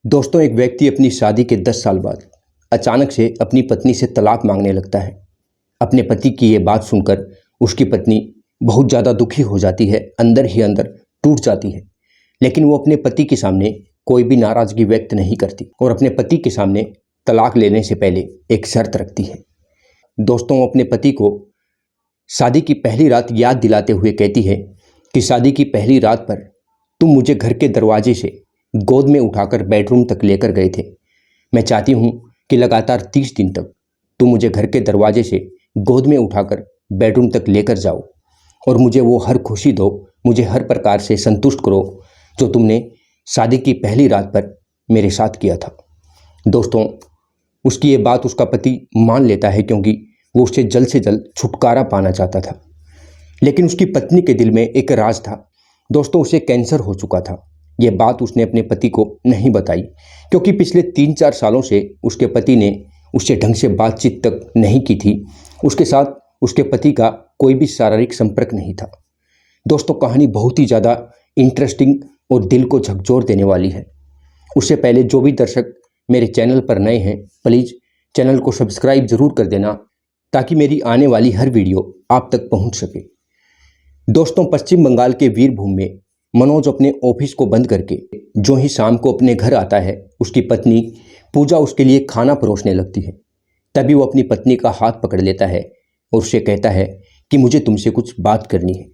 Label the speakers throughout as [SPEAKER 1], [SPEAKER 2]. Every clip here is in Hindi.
[SPEAKER 1] दोस्तों, एक व्यक्ति अपनी शादी के 10 साल बाद अचानक से अपनी पत्नी से तलाक मांगने लगता है। अपने पति की ये बात सुनकर उसकी पत्नी बहुत ज़्यादा दुखी हो जाती है, अंदर ही अंदर टूट जाती है। लेकिन वो अपने पति के सामने कोई भी नाराज़गी व्यक्त नहीं करती और अपने पति के सामने तलाक लेने से पहले एक शर्त रखती है। दोस्तों, वो अपने पति को शादी की पहली रात याद दिलाते हुए कहती है कि शादी की पहली रात पर तुम मुझे घर के दरवाजे से गोद में उठाकर बेडरूम तक लेकर गए थे। मैं चाहती हूँ कि लगातार 30 दिन तक तुम मुझे घर के दरवाजे से गोद में उठाकर बेडरूम तक लेकर जाओ और मुझे वो हर खुशी दो, मुझे हर प्रकार से संतुष्ट करो जो तुमने शादी की पहली रात पर मेरे साथ किया था। दोस्तों, उसकी ये बात उसका पति मान लेता है क्योंकि वो उससे जल्द से जल्द छुटकारा पाना चाहता था। लेकिन उसकी पत्नी के दिल में एक राज था। दोस्तों, उसे कैंसर हो चुका था। ये बात उसने अपने पति को नहीं बताई क्योंकि पिछले 3-4 सालों से उसके पति ने उससे ढंग से बातचीत तक नहीं की थी। उसके साथ उसके पति का कोई भी शारीरिक संपर्क नहीं था। दोस्तों, कहानी बहुत ही ज़्यादा इंटरेस्टिंग और दिल को झकझोर देने वाली है। उससे पहले जो भी दर्शक मेरे चैनल पर नए हैं, प्लीज़ चैनल को सब्सक्राइब ज़रूर कर देना ताकि मेरी आने वाली हर वीडियो आप तक पहुंच सके। दोस्तों, पश्चिम बंगाल के वीरभूम में मनोज अपने ऑफिस को बंद करके जो ही शाम को अपने घर आता है, उसकी पत्नी पूजा उसके लिए खाना परोसने लगती है। तभी वो अपनी पत्नी का हाथ पकड़ लेता है और उससे कहता है कि मुझे तुमसे कुछ बात करनी है।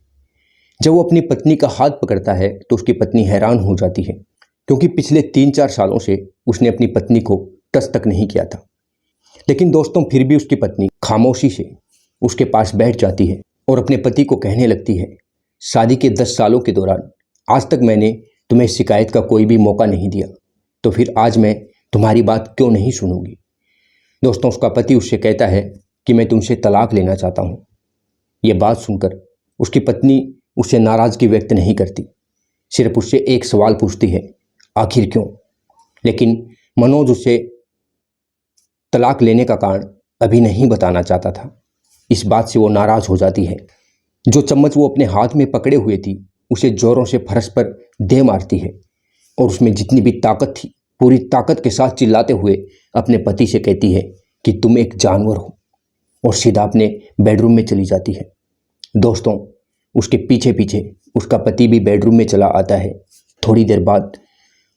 [SPEAKER 1] जब वो अपनी पत्नी का हाथ पकड़ता है तो उसकी पत्नी हैरान हो जाती है क्योंकि पिछले 3-4 सालों से उसने अपनी पत्नी को टच तक नहीं किया था। लेकिन दोस्तों, फिर भी उसकी पत्नी खामोशी से उसके पास बैठ जाती है और अपने पति को कहने लगती है, शादी के 10 सालों के दौरान आज तक मैंने तुम्हें शिकायत का कोई भी मौका नहीं दिया, तो फिर आज मैं तुम्हारी बात क्यों नहीं सुनूंगी। दोस्तों, उसका पति उससे कहता है कि मैं तुमसे तलाक लेना चाहता हूँ। ये बात सुनकर उसकी पत्नी उससे नाराज़गी व्यक्त नहीं करती, सिर्फ उससे एक सवाल पूछती है, आखिर क्यों। लेकिन मनोज उससे तलाक लेने का कारण अभी नहीं बताना चाहता था। इस बात से वो नाराज़ हो जाती है। जो चम्मच वो अपने हाथ में पकड़े हुए थी उसे जोरों से फर्श पर दे मारती है और उसमें जितनी भी ताकत थी पूरी ताकत के साथ चिल्लाते हुए अपने पति से कहती है कि तुम एक जानवर हो और सीधा अपने बेडरूम में चली जाती है। दोस्तों, उसके पीछे पीछे उसका पति भी बेडरूम में चला आता है। थोड़ी देर बाद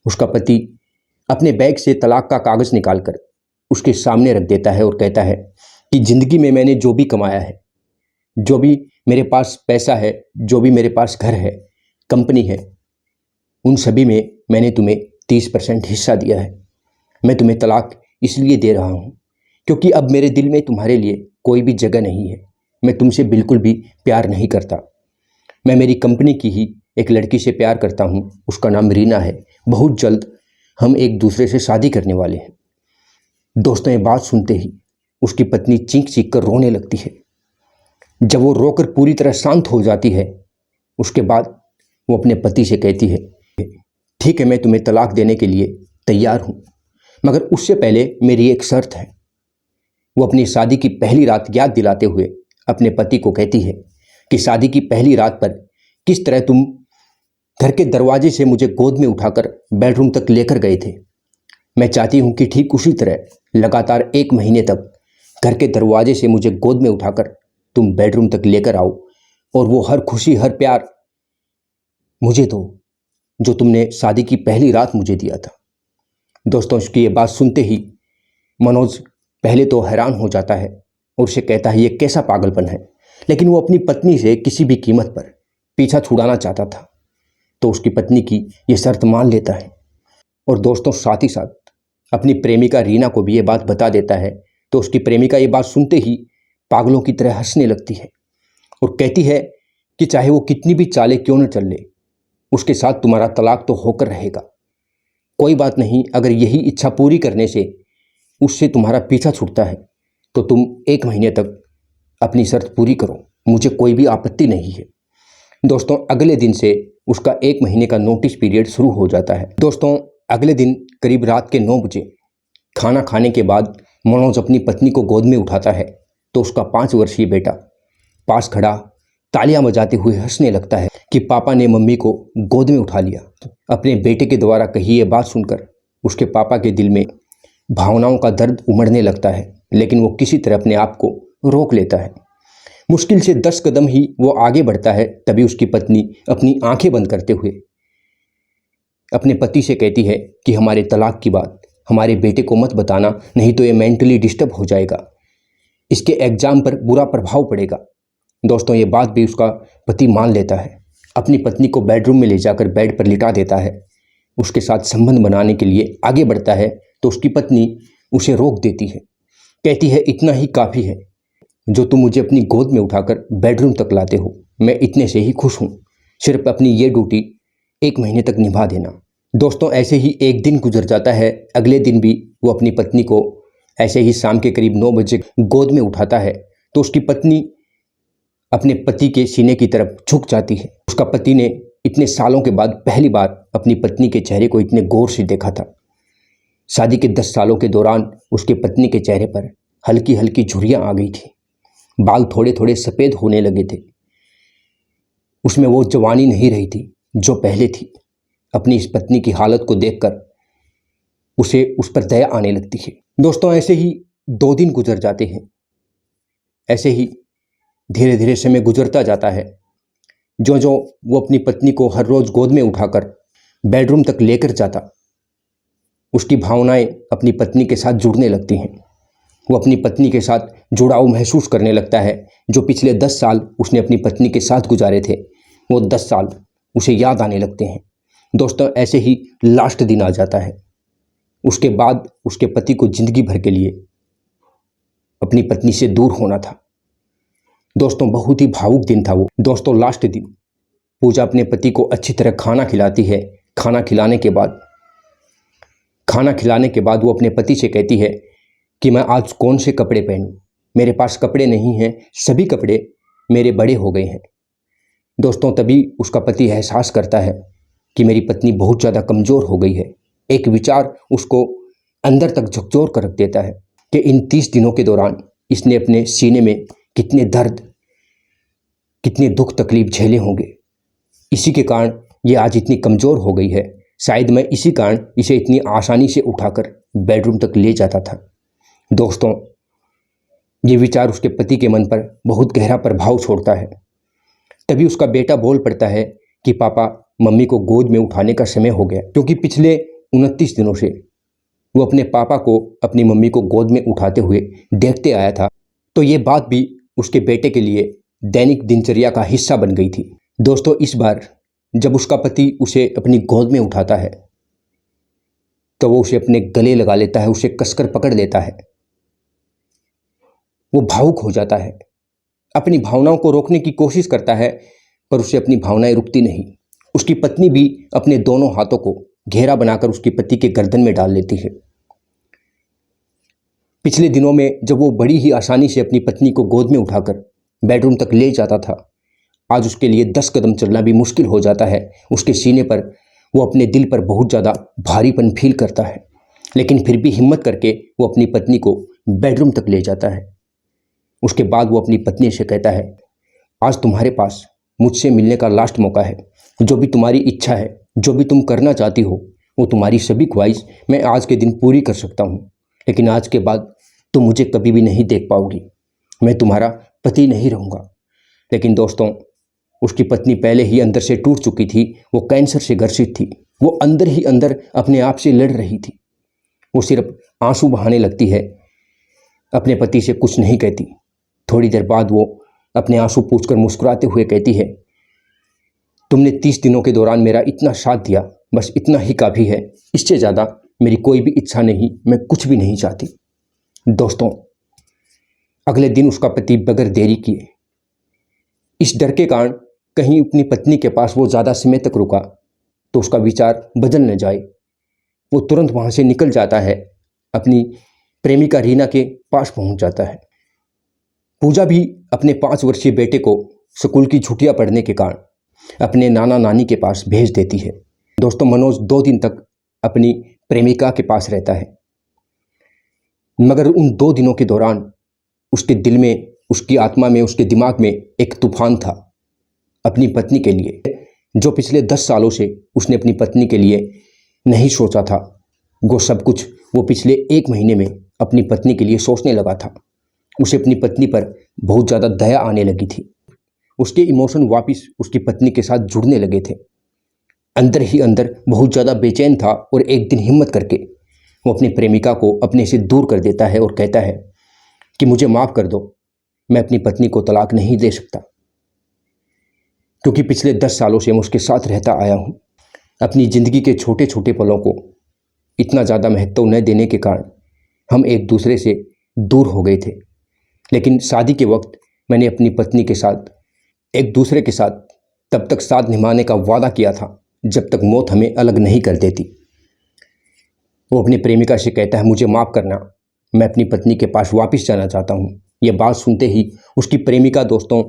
[SPEAKER 1] उसका पति अपने बैग से तलाक का कागज़ निकालकर उसके सामने रख देता है और कहता है कि ज़िंदगी में मैंने जो भी कमाया है, जो भी मेरे पास पैसा है, जो भी मेरे पास घर है, कंपनी है, उन सभी में मैंने तुम्हें 30% हिस्सा दिया है। मैं तुम्हें तलाक इसलिए दे रहा हूँ क्योंकि अब मेरे दिल में तुम्हारे लिए कोई भी जगह नहीं है। मैं तुमसे बिल्कुल भी प्यार नहीं करता। मैं मेरी कंपनी की ही एक लड़की से प्यार करता हूँ, उसका नाम रीना है। बहुत जल्द हम एक दूसरे से शादी करने वाले हैं। दोस्तों, ये बात सुनते ही उसकी पत्नी चीख चीख कर रोने लगती है। जब वो रोकर पूरी तरह शांत हो जाती है, उसके बाद वो अपने पति से कहती है, ठीक है, मैं तुम्हें तलाक देने के लिए तैयार हूँ, मगर उससे पहले मेरी एक शर्त है। वो अपनी शादी की पहली रात याद दिलाते हुए अपने पति को कहती है कि शादी की पहली रात पर किस तरह तुम घर के दरवाजे से मुझे गोद में उठाकर बेडरूम तक लेकर गए थे। मैं चाहती हूँ कि ठीक उसी तरह लगातार 1 महीने तक घर के दरवाजे से मुझे गोद में उठाकर तुम बेडरूम तक लेकर आओ और वो हर खुशी हर प्यार मुझे दो जो तुमने शादी की पहली रात मुझे दिया था। दोस्तों, उसकी ये बात सुनते ही मनोज पहले तो हैरान हो जाता है और उसे कहता है ये कैसा पागलपन है, लेकिन वो अपनी पत्नी से किसी भी कीमत पर पीछा छुड़ाना चाहता था तो उसकी पत्नी की ये शर्त मान लेता है। और दोस्तों, साथ ही साथ अपनी प्रेमिका रीना को भी ये बात बता देता है तो उसकी प्रेमिका ये बात सुनते ही पागलों की तरह हंसने लगती है और कहती है कि चाहे वो कितनी भी चालें क्यों न चल ले, उसके साथ तुम्हारा तलाक तो होकर रहेगा। कोई बात नहीं, अगर यही इच्छा पूरी करने से उससे तुम्हारा पीछा छूटता है तो तुम 1 महीने तक अपनी शर्त पूरी करो, मुझे कोई भी आपत्ति नहीं है। दोस्तों, अगले दिन से उसका 1 महीने का नोटिस पीरियड शुरू हो जाता है। दोस्तों, अगले दिन करीब रात के 9 बजे खाना खाने के बाद मनोज अपनी पत्नी को गोद में उठाता है तो उसका 5 वर्षीय बेटा पास खड़ा तालियां बजाते हुए हंसने लगता है कि पापा ने मम्मी को गोद में उठा लिया। अपने बेटे के द्वारा कही ये बात सुनकर उसके पापा के दिल में भावनाओं का दर्द उमड़ने लगता है, लेकिन वो किसी तरह अपने आप को रोक लेता है। मुश्किल से 10 कदम ही वो आगे बढ़ता है, तभी उसकी पत्नी अपनी आंखें बंद करते हुए अपने पति से कहती है कि हमारे तलाक की बात हमारे बेटे को मत बताना, नहीं तो ये मेंटली डिस्टर्ब हो जाएगा, इसके एग्जाम पर बुरा प्रभाव पड़ेगा। दोस्तों, ये बात भी उसका पति मान लेता है। अपनी पत्नी को बेडरूम में ले जाकर बेड पर लिटा देता है, उसके साथ संबंध बनाने के लिए आगे बढ़ता है तो उसकी पत्नी उसे रोक देती है। कहती है, इतना ही काफ़ी है जो तुम मुझे अपनी गोद में उठाकर बेडरूम तक लाते हो, मैं इतने से ही खुश हूँ, सिर्फ अपनी ये ड्यूटी 1 महीने तक निभा देना। दोस्तों, ऐसे ही एक दिन गुजर जाता है। अगले दिन भी वो अपनी पत्नी को ऐसे ही शाम के करीब 9 बजे गोद में उठाता है तो उसकी पत्नी अपने पति के सीने की तरफ झुक जाती है। उसका पति ने इतने सालों के बाद पहली बार अपनी पत्नी के चेहरे को इतने गौर से देखा था। शादी के 10 सालों के दौरान उसके पत्नी के चेहरे पर हल्की हल्की झुर्रियाँ आ गई थी, बाल थोड़े थोड़े सफ़ेद होने लगे थे। उसमें वो जवानी नहीं रही थी जो पहले थी। अपनी इस पत्नी की हालत को देखकर उसे उस पर दया आने लगती है। दोस्तों, ऐसे ही 2 दिन गुजर जाते हैं। ऐसे ही धीरे धीरे समय गुजरता जाता है। जो जो वो अपनी पत्नी को हर रोज़ गोद में उठाकर बेडरूम तक लेकर जाता, उसकी भावनाएं अपनी पत्नी के साथ जुड़ने लगती हैं। वो अपनी पत्नी के साथ जुड़ाव महसूस करने लगता है। जो पिछले 10 साल उसने अपनी पत्नी के साथ गुजारे थे, वो 10 साल उसे याद आने लगते हैं। दोस्तों, ऐसे ही लास्ट दिन आ जाता है। उसके बाद उसके पति को जिंदगी भर के लिए अपनी पत्नी से दूर होना था। दोस्तों, बहुत ही भावुक दिन था वो। दोस्तों, लास्ट दिन पूजा अपने पति को अच्छी तरह खाना खिलाती है। खाना खिलाने के बाद वो अपने पति से कहती है कि मैं आज कौन से कपड़े पहनूं, मेरे पास कपड़े नहीं हैं, सभी कपड़े मेरे बड़े हो गए हैं। दोस्तों, तभी उसका पति एहसास करता है कि मेरी पत्नी बहुत ज़्यादा कमज़ोर हो गई है। एक विचार उसको अंदर तक झकझोर कर रख देता है कि इन 30 दिनों के दौरान इसने अपने सीने में कितने दर्द, कितने दुख तकलीफ झेले होंगे। इसी के कारण ये आज इतनी कमज़ोर हो गई है। शायद मैं इसी कारण इसे इतनी आसानी से उठाकर बेडरूम तक ले जाता था। दोस्तों, ये विचार उसके पति के मन पर बहुत गहरा प्रभाव छोड़ता है। तभी उसका बेटा बोल पड़ता है कि पापा, मम्मी को गोद में उठाने का समय हो गया, क्योंकि पिछले 29 दिनों से वो अपने पापा को अपनी मम्मी को गोद में उठाते हुए देखते आया था। तो ये बात भी उसके बेटे के लिए दैनिक दिनचर्या का हिस्सा बन गई थी। दोस्तों, इस बार जब उसका पति उसे अपनी गोद में उठाता है तो वो उसे अपने गले लगा लेता है, उसे कसकर पकड़ लेता है। वो भावुक हो जाता है, अपनी भावनाओं को रोकने की कोशिश करता है, पर उसे अपनी भावनाएं रुकती नहीं। उसकी पत्नी भी अपने दोनों हाथों को घेरा बनाकर उसके पति के गर्दन में डाल लेती है। पिछले दिनों में जब वो बड़ी ही आसानी से अपनी पत्नी को गोद में उठाकर बेडरूम तक ले जाता था, आज उसके लिए 10 कदम चलना भी मुश्किल हो जाता है। उसके सीने पर वो अपने दिल पर बहुत ज़्यादा भारीपन फील करता है, लेकिन फिर भी हिम्मत करके वो अपनी पत्नी को बेडरूम तक ले जाता है। उसके बाद वो अपनी पत्नी से कहता है, आज तुम्हारे पास मुझसे मिलने का लास्ट मौका है। जो भी तुम्हारी इच्छा है, जो भी तुम करना चाहती हो, वो तुम्हारी सभी ख्वाहिश मैं आज के दिन पूरी कर सकता हूँ, लेकिन आज के बाद तुम मुझे कभी भी नहीं देख पाओगी। मैं तुम्हारा पति नहीं रहूँगा। लेकिन दोस्तों, उसकी पत्नी पहले ही अंदर से टूट चुकी थी। वो कैंसर से ग्रसित थी। वो अंदर ही अंदर अपने आप से लड़ रही थी। वो सिर्फ आंसू बहाने लगती है, अपने पति से कुछ नहीं कहती। थोड़ी देर बाद वो अपने आंसू पोंछकर मुस्कुराते हुए कहती है, तुमने 30 दिनों के दौरान मेरा इतना साथ दिया, बस इतना ही काफ़ी है। इससे ज़्यादा मेरी कोई भी इच्छा नहीं, मैं कुछ भी नहीं चाहती। दोस्तों, अगले दिन उसका पति बगैर देरी किए, इस डर के कारण कहीं अपनी पत्नी के पास वो ज़्यादा समय तक रुका तो उसका विचार बदल न जाए, वो तुरंत वहाँ से निकल जाता है, अपनी प्रेमिका रीना के पास पहुँच जाता है। पूजा भी अपने 5 वर्षीय बेटे को स्कूल की छुट्टियां पड़ने के कारण अपने नाना नानी के पास भेज देती है। दोस्तों, मनोज 2 दिन तक अपनी प्रेमिका के पास रहता है, मगर उन 2 दिनों के दौरान उसके दिल में, उसकी आत्मा में, उसके दिमाग में एक तूफान था अपनी पत्नी के लिए, जो पिछले 10 सालों से उसने अपनी पत्नी के लिए नहीं सोचा था, वो सब कुछ वो पिछले 1 महीने में अपनी पत्नी के लिए सोचने लगा था। उसे अपनी पत्नी पर बहुत ज़्यादा दया आने लगी थी। उसके इमोशन वापस उसकी पत्नी के साथ जुड़ने लगे थे। अंदर ही अंदर बहुत ज़्यादा बेचैन था और एक दिन हिम्मत करके वो अपनी प्रेमिका को अपने से दूर कर देता है और कहता है कि मुझे माफ़ कर दो, मैं अपनी पत्नी को तलाक नहीं दे सकता, क्योंकि पिछले 10 सालों से मैं उसके साथ रहता आया हूँ। अपनी ज़िंदगी के छोटे छोटे पलों को इतना ज़्यादा महत्व न देने के कारण हम एक दूसरे से दूर हो गए थे। लेकिन शादी के वक्त मैंने अपनी पत्नी के साथ एक दूसरे के साथ तब तक साथ निभाने का वादा किया था जब तक मौत हमें अलग नहीं कर देती। वो अपनी प्रेमिका से कहता है मुझे माफ़ करना, मैं अपनी पत्नी के पास वापस जाना चाहता हूँ। यह बात सुनते ही उसकी प्रेमिका दोस्तों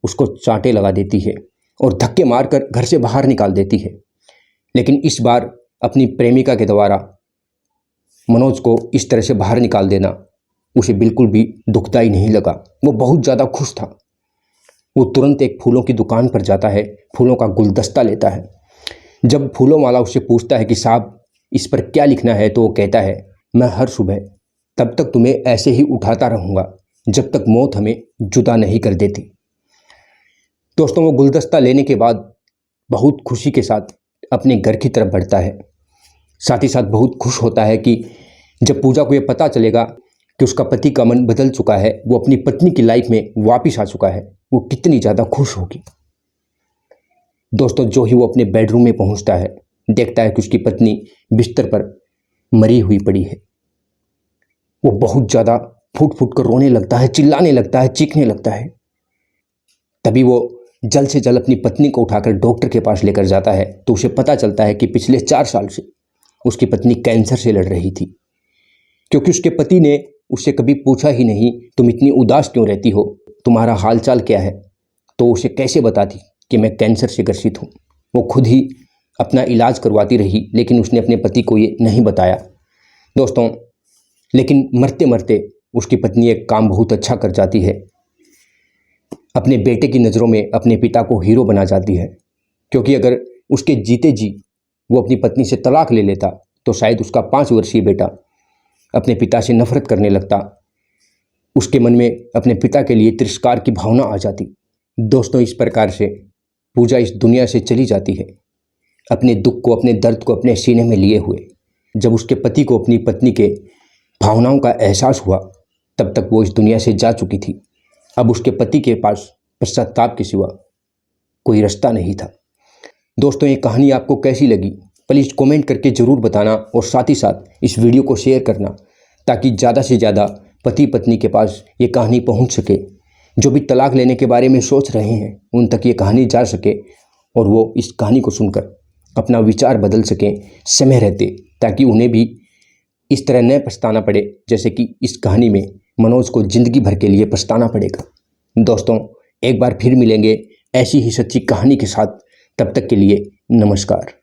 [SPEAKER 1] उसको चांटे लगा देती है और धक्के मारकर घर से बाहर निकाल देती है। लेकिन इस बार अपनी प्रेमिका के द्वारा मनोज को इस तरह से बाहर निकाल देना उसे बिल्कुल भी दुखदाई नहीं लगा। वो बहुत ज़्यादा खुश था। वो तुरंत एक फूलों की दुकान पर जाता है, फूलों का गुलदस्ता लेता है। जब फूलों वाला उससे पूछता है कि साहब इस पर क्या लिखना है, तो वो कहता है मैं हर सुबह तब तक तुम्हें ऐसे ही उठाता रहूँगा जब तक मौत हमें जुदा नहीं कर देती। दोस्तों वो गुलदस्ता लेने के बाद बहुत खुशी के साथ अपने घर की तरफ बढ़ता है। साथ ही साथ बहुत खुश होता है कि जब पूजा को ये पता चलेगा कि उसका पति का मन बदल चुका है, वो अपनी पत्नी की लाइफ में वापस आ चुका है, वो कितनी ज़्यादा खुश होगी। दोस्तों जो ही वो अपने बेडरूम में पहुंचता है, देखता है कि उसकी पत्नी बिस्तर पर मरी हुई पड़ी है। वो बहुत ज़्यादा फूट फूट कर रोने लगता है, चिल्लाने लगता है, चीखने लगता है। तभी वो जल्द से जल्द अपनी पत्नी को उठाकर डॉक्टर के पास लेकर जाता है, तो उसे पता चलता है कि पिछले 4 साल से उसकी पत्नी कैंसर से लड़ रही थी। क्योंकि उसके पति ने उससे कभी पूछा ही नहीं तुम इतनी उदास क्यों रहती हो, तुम्हारा हालचाल क्या है, तो उसे कैसे बताती कि मैं कैंसर से ग्रसित हूँ। वो खुद ही अपना इलाज करवाती रही, लेकिन उसने अपने पति को ये नहीं बताया। दोस्तों लेकिन मरते मरते उसकी पत्नी एक काम बहुत अच्छा कर जाती है, अपने बेटे की नज़रों में अपने पिता को हीरो बना जाती है। क्योंकि अगर उसके जीते जी वो अपनी पत्नी से तलाक ले लेता तो शायद उसका 5 वर्षीय बेटा अपने पिता से नफरत करने लगता, उसके मन में अपने पिता के लिए तिरस्कार की भावना आ जाती। दोस्तों इस प्रकार से पूजा इस दुनिया से चली जाती है, अपने दुख को, अपने दर्द को अपने सीने में लिए हुए। जब उसके पति को अपनी पत्नी के भावनाओं का एहसास हुआ तब तक वो इस दुनिया से जा चुकी थी। अब उसके पति के पास पश्चाताप के सिवा कोई रास्ता नहीं था। दोस्तों ये कहानी आपको कैसी लगी प्लीज़ कमेंट करके ज़रूर बताना, और साथ ही साथ इस वीडियो को शेयर करना ताकि ज़्यादा से ज़्यादा पति पत्नी के पास ये कहानी पहुंच सके। जो भी तलाक लेने के बारे में सोच रहे हैं उन तक ये कहानी जा सके और वो इस कहानी को सुनकर अपना विचार बदल सकें समय रहते, ताकि उन्हें भी इस तरह न पछताना पड़े जैसे कि इस कहानी में मनोज को ज़िंदगी भर के लिए पछताना पड़ेगा। दोस्तों एक बार फिर मिलेंगे ऐसी ही सच्ची कहानी के साथ, तब तक के लिए नमस्कार।